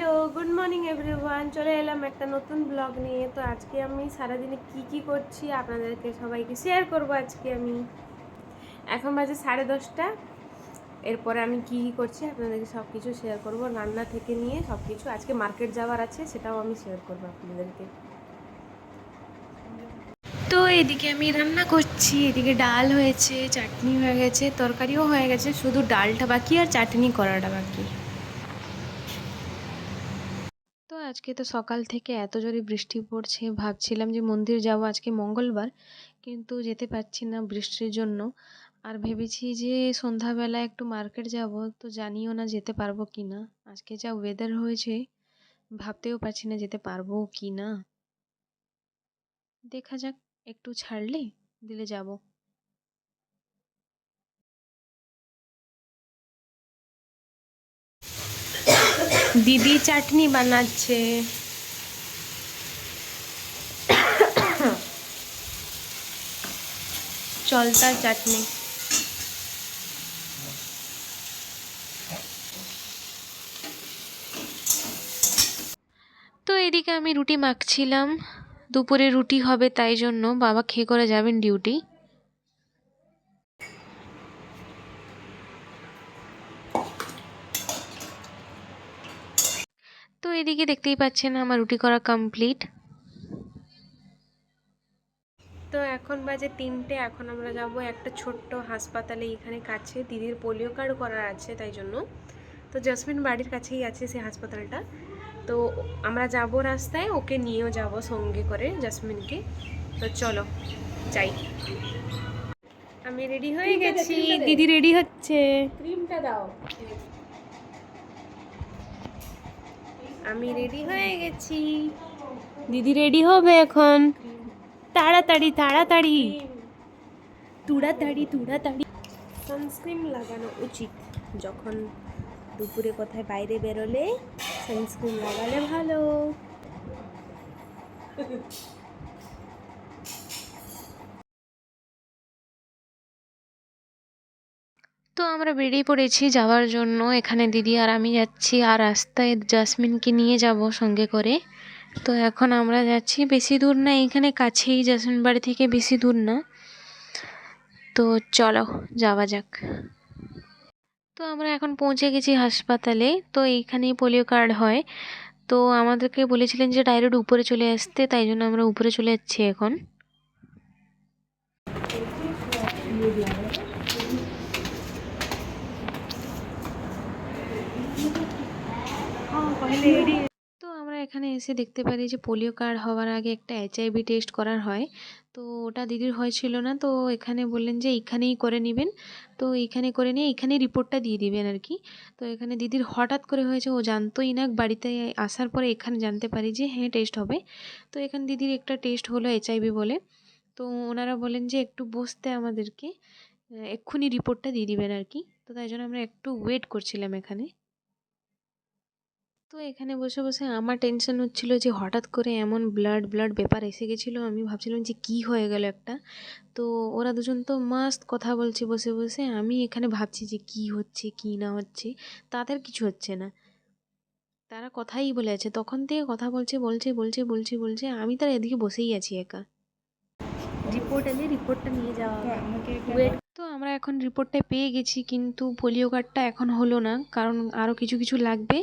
Hello, good morning everyone. চলে এলাম একটা নতুন ব্লগ নিয়ে। তো আজকে আমি সারাদিনে কি করছি আপনাদেরকে সবাইকে শেয়ার করব। আজকে আমি এখন বাজে 10:30। এরপরে আমি কি করছি আপনাদেরকে সব কিছু শেয়ার করব, রান্না থেকে নিয়ে সব কিছু। আজকে মার্কেট যাওয়ার আছে, সেটাও আমি শেয়ার করবো আপনাদেরকে। তো এদিকে আমি রান্না করছি, এদিকে ডাল হয়েছে, চাটনি হয়ে গেছে, তরকারিও হয়ে গেছে, শুধু ডালটা বাকি আর চাটনি করাটা বাকি। তো আজকে তো সকাল থেকে এত জোরে বৃষ্টি পড়ছে, ভাবছিলাম যে মন্দির যাব, আজকে মঙ্গলবার, কিন্তু যেতে পারছি না বৃষ্টির জন্য। আর ভেবেছি যে সন্ধ্যাবেলা একটু মার্কেট যাব, তো জানিও না যেতে পারবো কি না। আজকে যা ওয়েদার হয়েছে, ভাবতেও পারছি না যেতে পারবো কি না। দেখা যাক, একটু ছাড়লে দিলে যাব। দিদি চাটনি বানাচ্ছে, চলতা চাটনি। তো এদিকে আমি রুটি মাখছিলাম, দুপুরে রুটি হবে, তাই জন্য বাবা খেয়ে করে যাবেন ডিউটি। তো এদিকে দেখতেই পাচ্ছেন আমার রুটি করা কমপ্লিট। তো এখন বাজে 3টে। এখন আমরা যাব একটা ছোট্ট হাসপাতালে, এখানে কাছে দিদির পোলিও কার্ড করার আছে, তাই জন্য। তো জসমিন বাড়ির কাছেই আছে সেই হাসপাতালটা। তো আমরা যাব রাস্তায়, ওকে নিয়েও যাব সঙ্গে করে জসমিনকে। তো চলো যাই। আমি রেডি হয়ে গেছি, দিদি রেডি হচ্ছে। ক্রিমটা দাও। আমি রেডি হয়ে গেছি, দিদি রেডি হবে এখন। তাড়াতাড়ি তাড়াতাড়ি, তুড়াতাড়ি তুড়াতাড়ি। সানস্ক্রিন লাগানো উচিত, যখন দুপুরে কোথায় বাইরে বেরোলে সানস্ক্রিন লাগালে ভালো। তো আমরা বেরিয়ে পড়েছি যাওয়ার জন্য, এখানে দিদি আর আমি যাচ্ছি, আর রাস্তায় জাসমিনকে নিয়ে যাব সঙ্গে করে। তো এখন আমরা যাচ্ছি, বেশি দূর না, এইখানে কাছেই, জাসমিন বাড়ি থেকে বেশি দূর না। তো চলো যাওয়া যাক। তো আমরা এখন পৌঁছে গেছি হাসপাতালে। তো এইখানেই পোলিও কার্ড হয়। তো আমাদেরকে বলেছিলেন যে ডাইরেক্ট উপরে চলে আসতে, তাই জন্য আমরা উপরে চলে যাচ্ছি এখন। তো আমরা এখানে এসে দেখতে পারি যে পোলিও কার্ড হওয়ার আগে একটা HIV টেস্ট করার হয়। তো ওটা দিদির হয়েছিল না, তো এখানে বললেন যে এইখানেই করে নেবেন। তো এইখানে করে নিয়ে এইখানেই রিপোর্টটা দিয়ে দিবেন আর কি। তো এখানে দিদির হঠাৎ করে হয়েছে, ও জানতোই না, বাড়িতে আসার পরে এখানে জানতে পারি যে হ্যাঁ টেস্ট হবে। তো এখানে দিদির একটা টেস্ট হলো HIV বলে। তো ওনারা বলেন যে একটু বসতে আমাদেরকে, এক্ষুনি রিপোর্টটা দিয়ে দিবেন আর কি। তো তাই জন্য আমরা একটু ওয়েট করছিলাম এখানে। তো এখানে বসে বসে আমার টেনশন হচ্ছিল যে হঠাৎ করে এমন ব্লাড ব্লাড ব্যাপার এসে গেছিলো, আমি ভাবছিলাম যে কি হয়ে গেল একটা। তো ওরা দুজন তো মাস্ত কথা বলছে বসে বসে, আমি এখানে ভাবছি যে কি হচ্ছে কি না হচ্ছে। তাদের কিছু হচ্ছে না, তারা কথাই বলে আছে, তখন থেকে কথা বলছে বলছে বলছে বলছে বলছে, আমি তার এদিকে বসেই আছি একা। রিপোর্ট এলে রিপোর্টটা নিয়ে যাওয়া ওয়েট। তো আমরা এখন রিপোর্টটা পেয়ে গেছি, কিন্তু পোলিও কার্ডটা এখন হলো না, কারণ আরও কিছু কিছু লাগবে।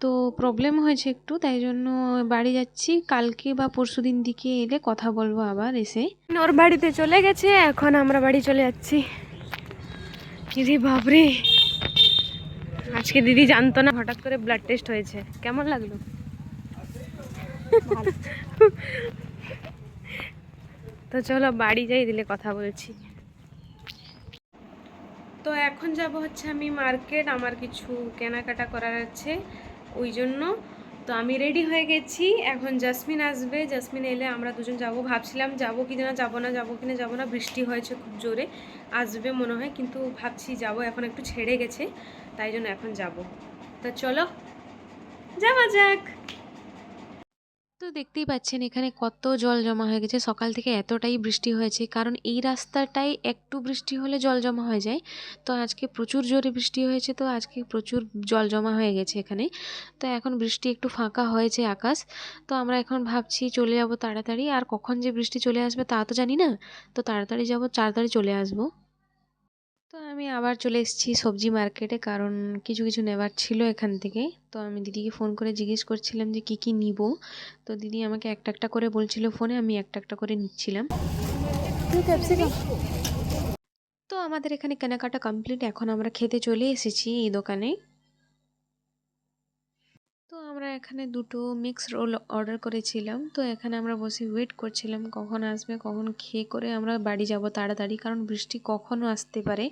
তো প্রবলেম হয়েছে একটু, তাই জন্য বাড়ি যাচ্ছি, কালকে বা পরশু দিন দিকে এলে কথা বলবো আবার এসে। ওর বাড়িতে চলে গেছে, এখন আমরা বাড়ি চলে যাচ্ছি। কিরে বাপরে, আজকে দিদি জানতো না, হঠাৎ করে ব্লাড টেস্ট হয়েছে। কেমন লাগলো? তো চলো বাড়ি যাই, দিলে কথা বলছি। তো এখন যাব হচ্ছে আমি মার্কেট, আমার কিছু কেনাকাটা করার আছে, ওই জন্য। তো আমি রেডি হয়ে গেছি, এখন জাসমিন আসবে, জাসমিন এলে আমরা দুজন যাব। ভাবছিলাম যাবো কি না যাবো না, যাবো কি না যাবো না, বৃষ্টি হয়েছে খুব জোরে, আসবে মনে হয়, কিন্তু ভাবছি যাব, এখন একটু ছেড়ে গেছে, তাই জন্য এখন যাব। তো চলো যাওয়া যাক। তো দেখতেই পাচ্ছেন এখানে কত জল জমা হয়ে গেছে। সকাল থেকে এতটাই বৃষ্টি হয়েছে, কারণ এই রাস্তাটাই একটু বৃষ্টি হলে জল জমা হয়ে যায়। তো আজকে প্রচুর জোরে বৃষ্টি হয়েছে, তো আজকে প্রচুর জল জমা হয়ে গেছে এখানে। তো এখন বৃষ্টি একটু ফাঁকা হয়েছে আকাশ। তো আমরা এখন ভাবছি চলে যাব তাড়াতাড়ি, আর কখন যে বৃষ্টি চলে আসবে তা তো জানি না। তো তাড়াতাড়ি যাব, তাড়াতাড়ি চলে আসবো। তো আমি আবার চলে এসেছি সবজি মার্কেটে, কারণ কিছু কিছু নেওয়ার ছিল এখান থেকে। তো আমি দিদিকে ফোন করে জিজ্ঞেস করছিলাম যে কি কি নিব। তো দিদি আমাকে একটা একটা করে বলছিল ফোনে, আমি একটা একটা করে নিচ্ছিলাম। তো আমাদের এখানে কেনাকাটা কমপ্লিট, এখন আমরা খেতে চলে এসেছি এই দোকানে। তো আমরা এখানে দুটো মিক্স রোল অর্ডার করেছিলাম। তো এখানে আমরা বসে ওয়েট করছিলাম কখন আসবে, কখন খেয়ে করে আমরা বাড়ি যাব তাড়াতাড়ি, কারণ বৃষ্টি কখনও আসতে পারে।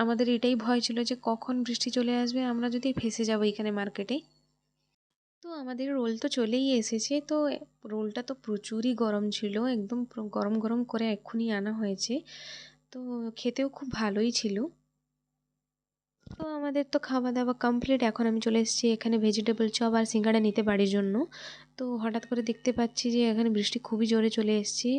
আমাদের এটাই ভয় ছিল যে কখন বৃষ্টি চলে আসবে, আমরা যদি ফেঁসে যাবো এখানে মার্কেটে। তো আমাদের রোল তো চলেই এসেছে। তো রোলটা তো প্রচুরই গরম ছিল, একদম গরম গরম করে এক্ষুনি আনা হয়েছে। তো খেতেও খুব ভালোই ছিল। তো আমাদের তো খাওয়া দাওয়া কমপ্লিট, এখন আমি চলে এসেছি এখানে ভেজিটেবল চপ আর সিঙ্গাড়া নিতে বাড়ির জন্য। তো হঠাৎ করে দেখতে পাচ্ছি যে এখানে বৃষ্টি খুবই জোরে চলে এসেছে।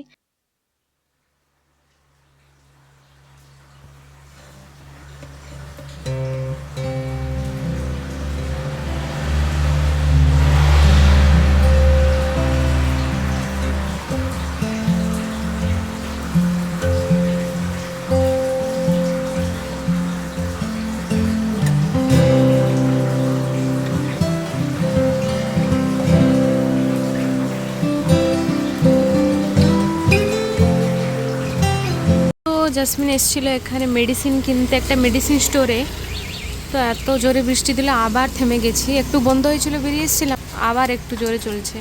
তো জাসমিন এসেছিল এখানে মেডিসিন কিনতে, একটা মেডিসিন স্টোরে। তো এত জোরে বৃষ্টি দিলে আবার থেমে গেছি, একটু বন্ধ হয়েছিল বেরিয়ে এসেছিলাম, আবার একটু জোরে চলছে।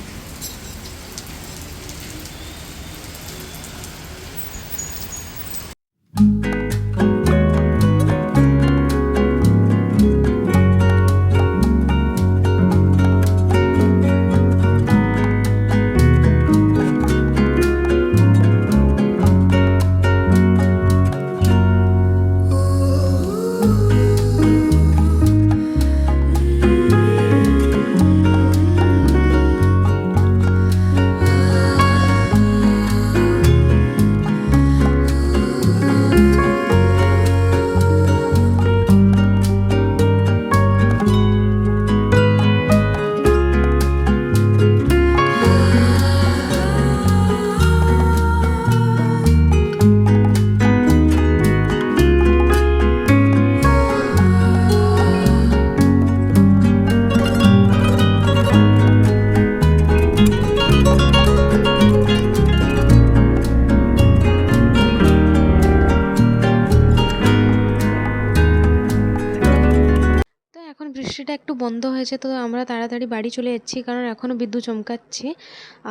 তো এখন বৃষ্টিটা একটু বন্ধ হয়েছে, তো আমরা তাড়াতাড়ি বাড়ি চলে যাচ্ছি, কারণ এখনও বিদ্যুৎ চমকাচ্ছে।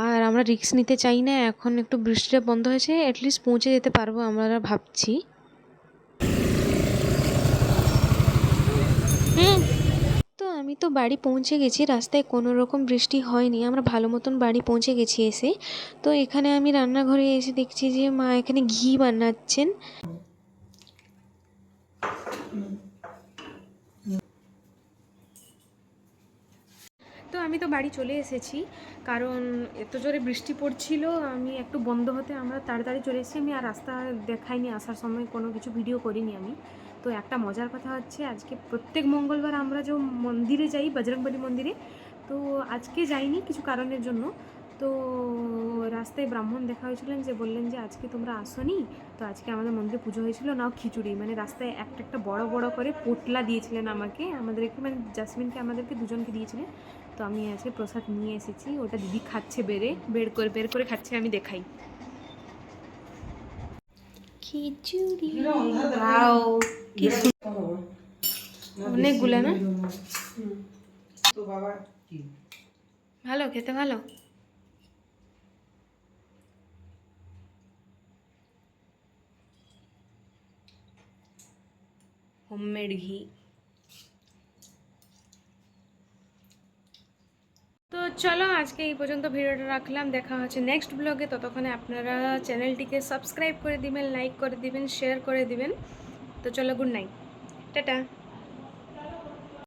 আর আমরা রিস্ক নিতে চাই না, এখন একটু বৃষ্টিটা বন্ধ হয়েছে, অ্যাটলিস্ট পৌঁছে যেতে পারবো আমরা ভাবছি। তো আমি তো বাড়ি পৌঁছে গেছি, রাস্তায় কোনো রকম বৃষ্টি হয়নি, আমরা ভালো মতন বাড়ি পৌঁছে গেছি এসে। তো এখানে আমি রান্নাঘরে এসে দেখছি যে মা এখানে ঘি বানাচ্ছেন। তো আমি তো বাড়ি চলে এসেছি, কারণ এত জোরে বৃষ্টি পড়ছিল, আমি একটু বন্ধ হতে আমরা তাড়াতাড়ি চলে এসেছি। আমি আর রাস্তা দেখাইনি, আসার সময় কোনো কিছু ভিডিও করিনি আমি। তো একটা মজার কথা হচ্ছে, আজকে প্রত্যেক মঙ্গলবার আমরা যে মন্দিরে যাই, বজরংবলী মন্দিরে, তো আজকে যাইনি কিছু কারণের জন্য। তো রাস্তায় ব্রাহ্মণ দেখা হয়েছিলেন, যে বললেন যে আজকে তোমরা আসোনি, তো আজকে আমাদের মন্দিরে পুজো হয়েছিল, নাও খিচুড়ি, মানে রাস্তায় একটা একটা বড় বড় করে পোটলা দিয়েছিলেন আমাকে, আমাদেরকে, মানে জাসমিনকে, আমাদেরকে দুজনকে দিয়েছিলেন। তো আমি আজকে প্রসাদ নিয়ে এসেছি, ওটা দিদি খাচ্ছে, বের করে খাচ্ছে, আমি দেখাই। খিচুড়ি, ওয়াও, কি অনেকগুলো না? ভালো খেতে, ভালো। হোমমেড ঘি। তো চলো আজকে এই পর্যন্ত ভিডিওটা রাখলাম, দেখা হচ্ছে নেক্সট ব্লগে। ততক্ষণে আপনারা চ্যানেলটিকে সাবস্ক্রাইব করে দিবেন, লাইক করে দিবেন, শেয়ার করে দিবেন। তো চলো, গুড নাইট, টাটা।